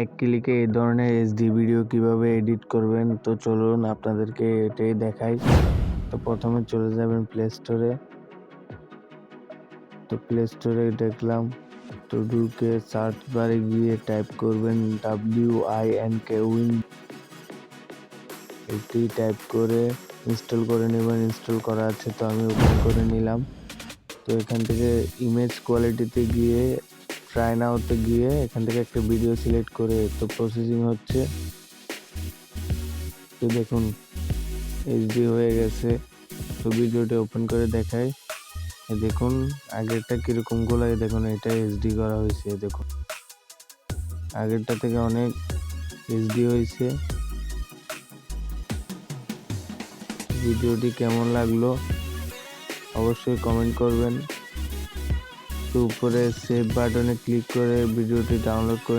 এক ক্লিকে এই ধরনের এইচডি ভিডিও কিভাবে এডিট করবেন, তো চলুন আপনাদেরকে এটাই দেখাই। তো প্রথমে চলে যাবেন প্লে স্টোরে। তো প্লে স্টোরে দেখলাম, তো ঢুকে সার্চ বারে গিয়ে টাইপ করবেন WINK উইন, এটি টাইপ করে ইনস্টল করে নেবেন। ইনস্টল করা আছে, তো আমি ওপেন করে নিলাম। তো এখান থেকে ইমেজ কোয়ালিটিতে গিয়ে ট্রাই নাওতে গিয়ে এখান থেকে একটা ভিডিও সিলেক্ট করে, তো প্রসেসিং হচ্ছে। তো দেখুন এইচডি হয়ে গেছে। তো ভিডিওটা ওপেন করে দেখাই। দেখুন আগেরটা কিরকম গোলাই, দেখুন এটা এইচডি করা হয়েছে। দেখুন আগেরটা থেকে অনেক এইচডি হয়েছে। ভিডিওটি কেমন লাগলো অবশ্যই কমেন্ট করবেন। তো উপরে সেভ বাটনে ক্লিক করে ভিডিওটি ডাউনলোড করে